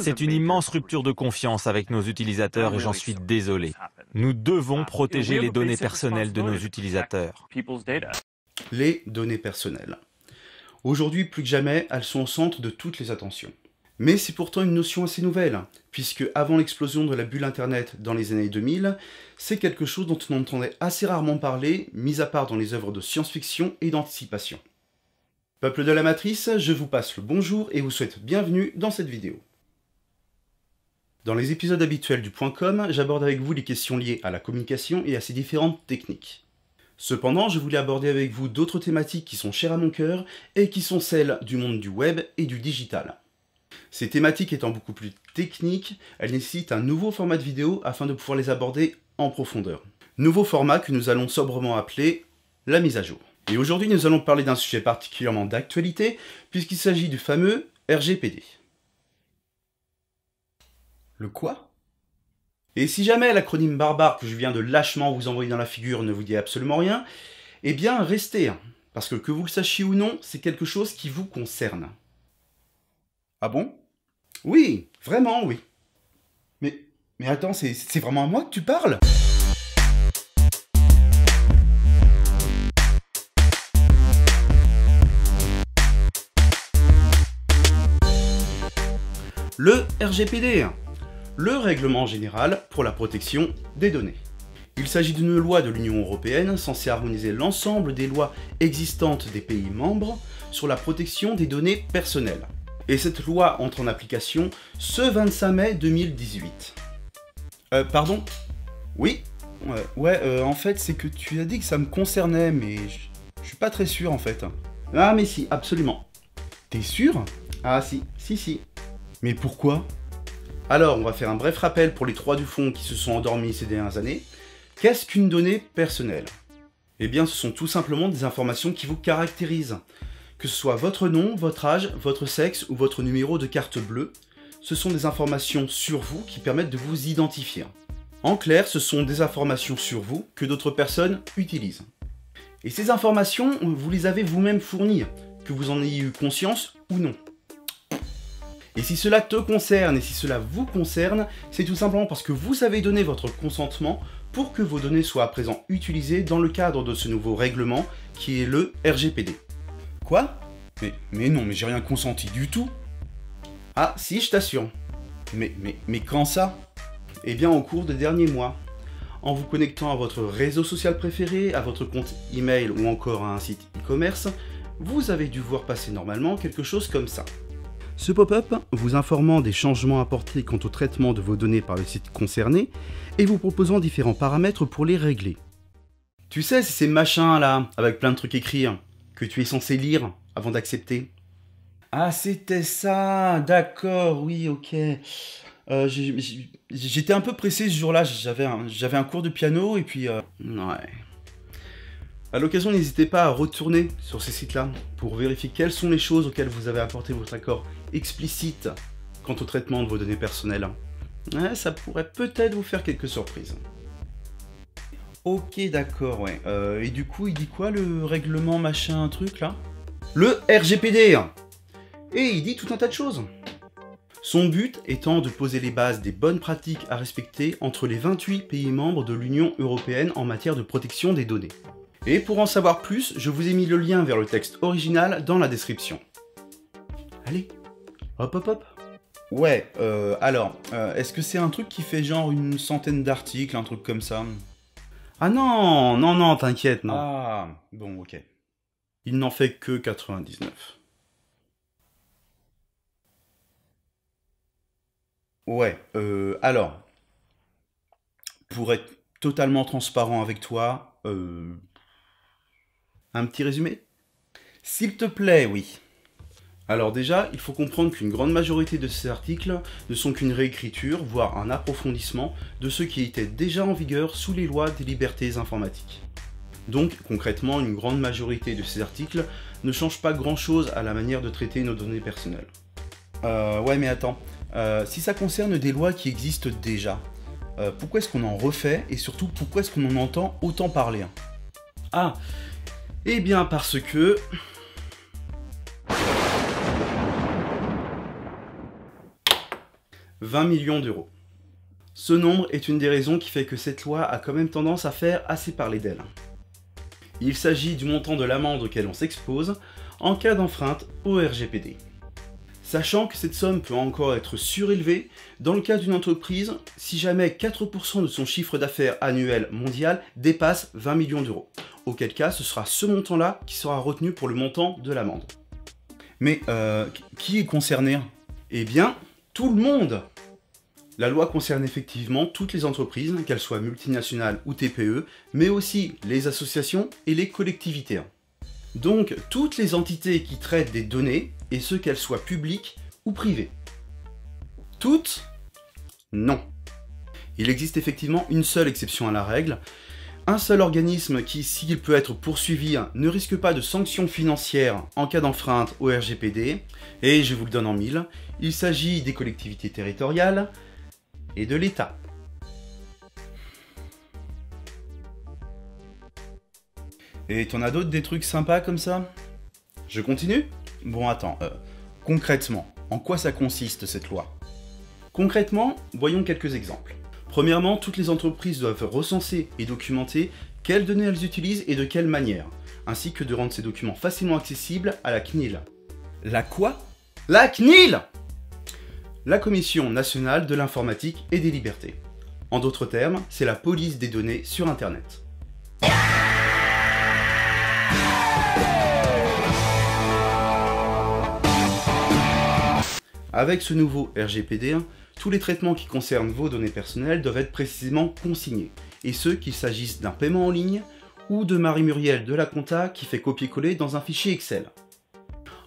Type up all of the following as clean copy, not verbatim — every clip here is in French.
C'est une immense rupture de confiance avec nos utilisateurs et j'en suis désolé. Nous devons protéger les données personnelles de nos utilisateurs. Les données personnelles. Aujourd'hui, plus que jamais, elles sont au centre de toutes les attentions. Mais c'est pourtant une notion assez nouvelle, puisque avant l'explosion de la bulle Internet dans les années 2000, c'est quelque chose dont on entendait assez rarement parler, mis à part dans les œuvres de science-fiction et d'anticipation. Peuple de la Matrice, je vous passe le bonjour et vous souhaite bienvenue dans cette vidéo. Dans les épisodes habituels du Point Com, j'aborde avec vous les questions liées à la communication et à ses différentes techniques. Cependant, je voulais aborder avec vous d'autres thématiques qui sont chères à mon cœur et qui sont celles du monde du web et du digital. Ces thématiques étant beaucoup plus techniques, elles nécessitent un nouveau format de vidéo afin de pouvoir les aborder en profondeur. Nouveau format que nous allons sobrement appeler la mise à jour. Et aujourd'hui, nous allons parler d'un sujet particulièrement d'actualité, puisqu'il s'agit du fameux RGPD. Le quoi? Et si jamais l'acronyme barbare que je viens de lâchement vous envoyer dans la figure ne vous dit absolument rien, eh bien restez, parce que vous le sachiez ou non, c'est quelque chose qui vous concerne. Ah bon? Oui, vraiment oui. Mais attends, c'est vraiment à moi que tu parles? Le RGPD, le Règlement général pour la protection des données. Il s'agit d'une loi de l'Union européenne censée harmoniser l'ensemble des lois existantes des pays membres sur la protection des données personnelles. Et cette loi entre en application ce 25 mai 2018. Pardon? Oui? En fait, c'est que tu as dit que ça me concernait, mais je suis pas très sûr en fait. Ah mais si, absolument. T'es sûr? Ah si. Mais pourquoi? Alors, on va faire un bref rappel pour les trois du fond qui se sont endormis ces dernières années. Qu'est-ce qu'une donnée personnelle? Eh bien, ce sont tout simplement des informations qui vous caractérisent. Que ce soit votre nom, votre âge, votre sexe ou votre numéro de carte bleue, ce sont des informations sur vous qui permettent de vous identifier. En clair, ce sont des informations sur vous que d'autres personnes utilisent. Et ces informations, vous les avez vous-même fournies, que vous en ayez eu conscience ou non. Et si cela te concerne et si cela vous concerne, c'est tout simplement parce que vous avez donné votre consentement pour que vos données soient à présent utilisées dans le cadre de ce nouveau règlement qui est le RGPD. Quoi? Mais non, mais j'ai rien consenti du tout. Ah si, je t'assure. Mais quand ça? Eh bien au cours des derniers mois. En vous connectant à votre réseau social préféré, à votre compte email ou encore à un site e-commerce, vous avez dû voir passer normalement quelque chose comme ça. Ce pop-up vous informant des changements apportés quant au traitement de vos données par le site concerné et vous proposant différents paramètres pour les régler. Tu sais, c'est ces machins là, avec plein de trucs écrits, que tu es censé lire avant d'accepter. Ah, c'était ça, d'accord, oui, ok. J'étais un peu pressé ce jour-là, j'avais un cours de piano et puis... ouais. À l'occasion, n'hésitez pas à retourner sur ces sites-là pour vérifier quelles sont les choses auxquelles vous avez apporté votre accord explicite quant au traitement de vos données personnelles. Ouais, ça pourrait peut-être vous faire quelques surprises. Ok, d'accord, ouais. Et du coup, il dit quoi le règlement machin truc là? Le RGPD! Et il dit tout un tas de choses. Son but étant de poser les bases des bonnes pratiques à respecter entre les 28 pays membres de l'Union européenne en matière de protection des données. Et pour en savoir plus, je vous ai mis le lien vers le texte original dans la description. Allez, hop. Ouais, alors, est-ce que c'est un truc qui fait genre une centaine d'articles, un truc comme ça? Ah non, t'inquiète, non. Ah, bon, ok. Il n'en fait que 99. Ouais, alors, pour être totalement transparent avec toi, un petit résumé? S'il te plaît, oui. Alors déjà, il faut comprendre qu'une grande majorité de ces articles ne sont qu'une réécriture, voire un approfondissement de ceux qui étaient déjà en vigueur sous les lois des libertés informatiques. Donc, concrètement, une grande majorité de ces articles ne changent pas grand-chose à la manière de traiter nos données personnelles. Ouais, mais attends, si ça concerne des lois qui existent déjà, pourquoi est-ce qu'on en refait et surtout pourquoi est-ce qu'on en entend autant parler? Ah, eh bien parce que... 20 millions d'euros. Ce nombre est une des raisons qui fait que cette loi a quand même tendance à faire assez parler d'elle. Il s'agit du montant de l'amende auquel on s'expose en cas d'enfreinte au RGPD. Sachant que cette somme peut encore être surélevée dans le cas d'une entreprise si jamais 4% de son chiffre d'affaires annuel mondial dépasse 20 millions d'euros. Auquel cas, ce sera ce montant-là qui sera retenu pour le montant de l'amende. Mais qui est concerné? Eh bien, tout le monde! La loi concerne effectivement toutes les entreprises, qu'elles soient multinationales ou TPE, mais aussi les associations et les collectivités. Donc, toutes les entités qui traitent des données, et ce qu'elles soient publiques ou privées. Toutes? Non. Il existe effectivement une seule exception à la règle, un seul organisme qui, s'il peut être poursuivi, ne risque pas de sanctions financières en cas d'enfreinte au RGPD, et je vous le donne en mille, il s'agit des collectivités territoriales et de l'État. Et t'en as d'autres des trucs sympas comme ça? Je continue? Bon attends, concrètement, en quoi ça consiste cette loi? Concrètement, voyons quelques exemples. Premièrement, toutes les entreprises doivent recenser et documenter quelles données elles utilisent et de quelle manière, ainsi que de rendre ces documents facilement accessibles à la CNIL. La quoi? La CNIL! La Commission nationale de l'informatique et des libertés. En d'autres termes, c'est la police des données sur Internet. Avec ce nouveau RGPD, tous les traitements qui concernent vos données personnelles doivent être précisément consignés, et ce qu'il s'agisse d'un paiement en ligne ou de Marie-Muriel de la compta qui fait copier-coller dans un fichier Excel.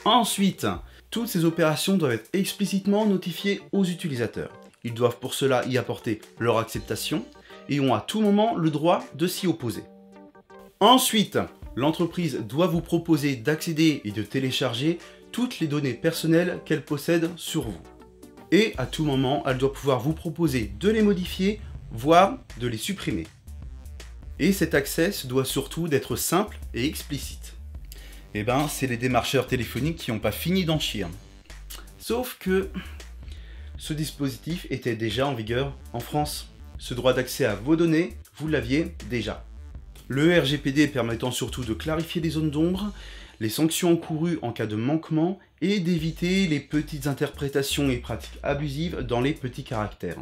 Ensuite, toutes ces opérations doivent être explicitement notifiées aux utilisateurs. Ils doivent pour cela y apporter leur acceptation et ont à tout moment le droit de s'y opposer. Ensuite, l'entreprise doit vous proposer d'accéder et de télécharger toutes les données personnelles qu'elle possède sur vous. Et à tout moment, elle doit pouvoir vous proposer de les modifier, voire de les supprimer. Et cet accès se doit surtout d'être simple et explicite. Eh ben, c'est les démarcheurs téléphoniques qui n'ont pas fini d'en chier. Sauf que ce dispositif était déjà en vigueur en France. Ce droit d'accès à vos données, vous l'aviez déjà. Le RGPD permettant surtout de clarifier les zones d'ombre, les sanctions encourues en cas de manquement et d'éviter les petites interprétations et pratiques abusives dans les petits caractères.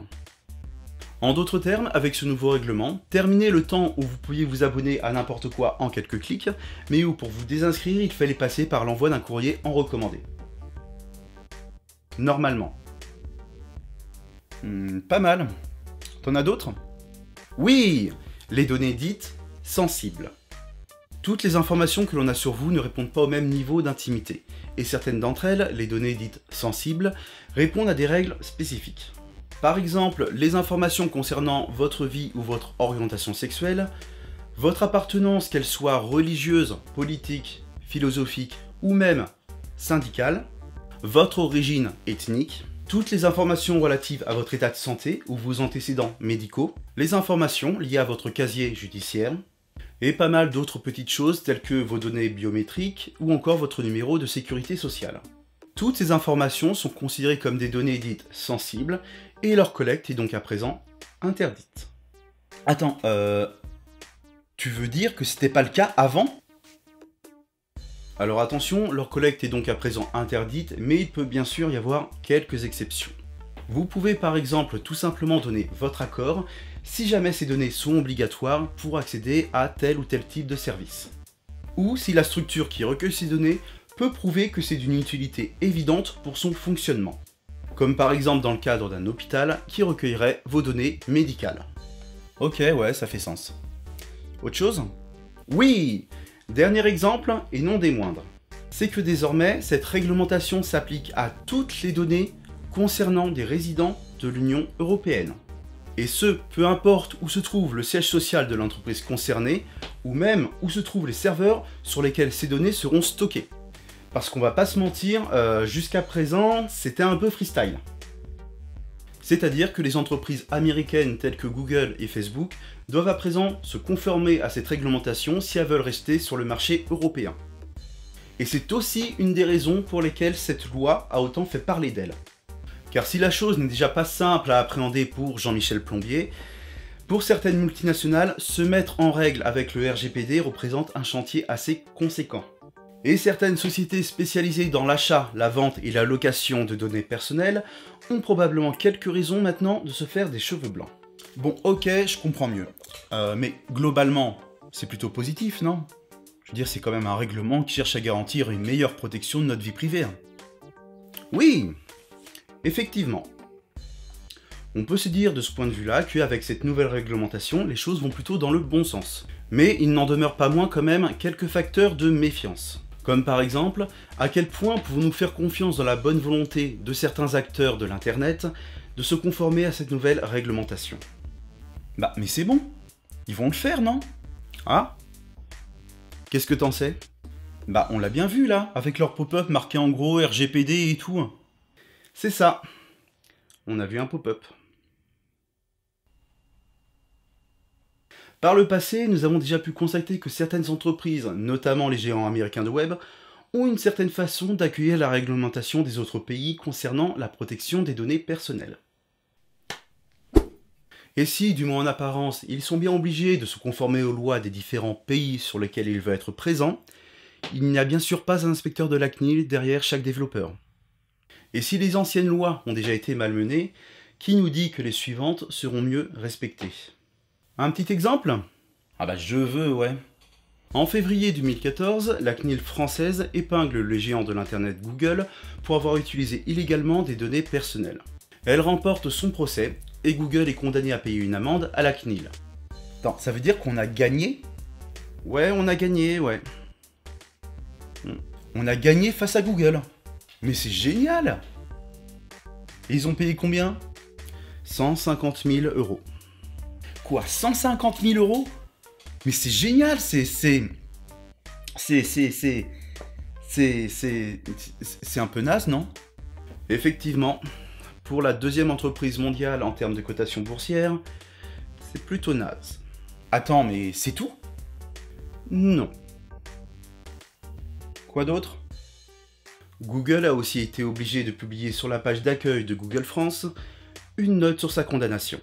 En d'autres termes, avec ce nouveau règlement, terminez le temps où vous pouviez vous abonner à n'importe quoi en quelques clics, mais où pour vous désinscrire, il fallait passer par l'envoi d'un courrier en recommandé. Normalement. Pas mal. T'en as d'autres? Oui, les données dites sensibles. Toutes les informations que l'on a sur vous ne répondent pas au même niveau d'intimité, et certaines d'entre elles, les données dites sensibles, répondent à des règles spécifiques. Par exemple, les informations concernant votre vie ou votre orientation sexuelle, votre appartenance, qu'elle soit religieuse, politique, philosophique ou même syndicale, votre origine ethnique, toutes les informations relatives à votre état de santé ou vos antécédents médicaux, les informations liées à votre casier judiciaire, et pas mal d'autres petites choses telles que vos données biométriques ou encore votre numéro de sécurité sociale. Toutes ces informations sont considérées comme des données dites sensibles et leur collecte est donc à présent interdite. Attends, tu veux dire que c'était pas le cas avant? Alors attention, leur collecte est donc à présent interdite, mais il peut bien sûr y avoir quelques exceptions. Vous pouvez par exemple tout simplement donner votre accord si jamais ces données sont obligatoires pour accéder à tel ou tel type de service. Ou si la structure qui recueille ces données peut prouver que c'est d'une utilité évidente pour son fonctionnement. Comme par exemple dans le cadre d'un hôpital qui recueillerait vos données médicales. Ok, ouais, ça fait sens. Autre chose? Oui! Dernier exemple, et non des moindres. C'est que désormais, cette réglementation s'applique à toutes les données concernant des résidents de l'Union européenne. Et ce, peu importe où se trouve le siège social de l'entreprise concernée, ou même où se trouvent les serveurs sur lesquels ces données seront stockées. Parce qu'on va pas se mentir, jusqu'à présent, c'était un peu freestyle. C'est-à-dire que les entreprises américaines telles que Google et Facebook doivent à présent se conformer à cette réglementation si elles veulent rester sur le marché européen. Et c'est aussi une des raisons pour lesquelles cette loi a autant fait parler d'elle. Car si la chose n'est déjà pas simple à appréhender pour Jean-Michel Plombier, pour certaines multinationales, se mettre en règle avec le RGPD représente un chantier assez conséquent. Et certaines sociétés spécialisées dans l'achat, la vente et la location de données personnelles ont probablement quelques raisons maintenant de se faire des cheveux blancs. Bon, ok, je comprends mieux. Mais globalement, c'est plutôt positif, non? Je veux dire, c'est quand même un règlement qui cherche à garantir une meilleure protection de notre vie privée. Oui, effectivement. On peut se dire de ce point de vue-là qu'avec cette nouvelle réglementation, les choses vont plutôt dans le bon sens. Mais il n'en demeure pas moins quand même quelques facteurs de méfiance. Comme par exemple, à quel point pouvons-nous faire confiance dans la bonne volonté de certains acteurs de l'Internet de se conformer à cette nouvelle réglementation? Bah, mais c'est bon, ils vont le faire, non? Ah? Qu'est-ce que t'en sais? Bah, on l'a bien vu là, avec leur pop-up marqué en gros RGPD et tout. C'est ça, on a vu un pop-up. Par le passé, nous avons déjà pu constater que certaines entreprises, notamment les géants américains de web, ont une certaine façon d'accueillir la réglementation des autres pays concernant la protection des données personnelles. Et si, du moins en apparence, ils sont bien obligés de se conformer aux lois des différents pays sur lesquels ils veulent être présents, il n'y a bien sûr pas un inspecteur de la CNIL derrière chaque développeur. Et si les anciennes lois ont déjà été malmenées, qui nous dit que les suivantes seront mieux respectées? Un petit exemple? Ah bah je veux, ouais. En février 2014, la CNIL française épingle le géant de l'internet Google pour avoir utilisé illégalement des données personnelles. Elle remporte son procès et Google est condamné à payer une amende à la CNIL. Attends, ça veut dire qu'on a gagné? Ouais, on a gagné, ouais. On a gagné face à Google. Mais c'est génial! Et ils ont payé combien? 150 000 €. Quoi, 150 000 €? Mais c'est génial, c'est un peu naze, non? Effectivement, pour la deuxième entreprise mondiale en termes de cotation boursière, c'est plutôt naze. Attends, mais c'est tout? Non. Quoi d'autre? Google a aussi été obligé de publier sur la page d'accueil de Google France une note sur sa condamnation.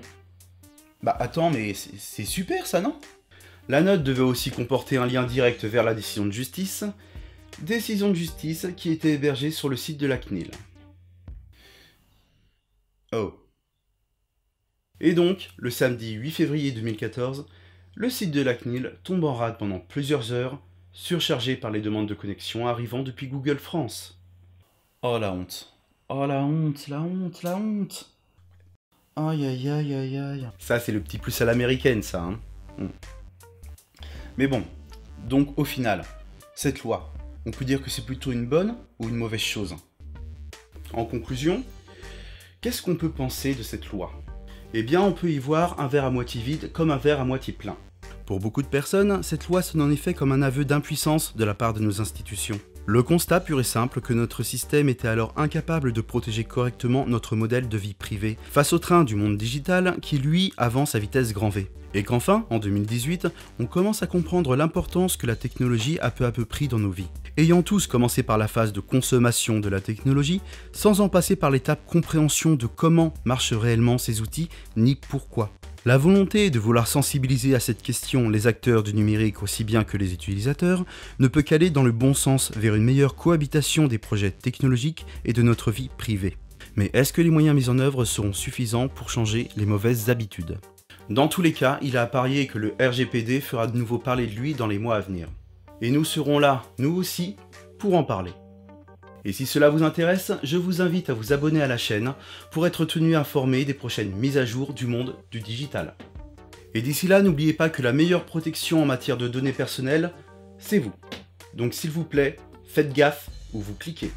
Bah attends, mais c'est super ça, non? La note devait aussi comporter un lien direct vers la décision de justice qui était hébergée sur le site de la CNIL. Oh. Et donc, le samedi 8 février 2014, le site de la CNIL tombe en rade pendant plusieurs heures, surchargé par les demandes de connexion arrivant depuis Google France. Oh la honte. Oh la honte, la honte, la honte. Aïe aïe aïe aïe aïe. Ça c'est le petit plus à l'américaine ça, hein. Mais bon, donc au final, cette loi, on peut dire que c'est plutôt une bonne ou une mauvaise chose? En conclusion, qu'est-ce qu'on peut penser de cette loi? Eh bien on peut y voir un verre à moitié vide comme un verre à moitié plein. Pour beaucoup de personnes, cette loi sonne en effet comme un aveu d'impuissance de la part de nos institutions. Le constat pur et simple que notre système était alors incapable de protéger correctement notre modèle de vie privée face au train du monde digital qui lui avance à vitesse grand V. Et qu'enfin, en 2018, on commence à comprendre l'importance que la technologie a peu à peu pris dans nos vies. Ayant tous commencé par la phase de consommation de la technologie, sans en passer par l'étape compréhension de comment marchent réellement ces outils, ni pourquoi. La volonté de vouloir sensibiliser à cette question les acteurs du numérique aussi bien que les utilisateurs ne peut qu'aller dans le bon sens vers une meilleure cohabitation des projets technologiques et de notre vie privée. Mais est-ce que les moyens mis en œuvre seront suffisants pour changer les mauvaises habitudes? Dans tous les cas, il a à parier que le RGPD fera de nouveau parler de lui dans les mois à venir. Et nous serons là, nous aussi, pour en parler. Et si cela vous intéresse, je vous invite à vous abonner à la chaîne pour être tenu informé des prochaines mises à jour du monde du digital. Et d'ici là, n'oubliez pas que la meilleure protection en matière de données personnelles, c'est vous. Donc s'il vous plaît, faites gaffe où vous cliquez.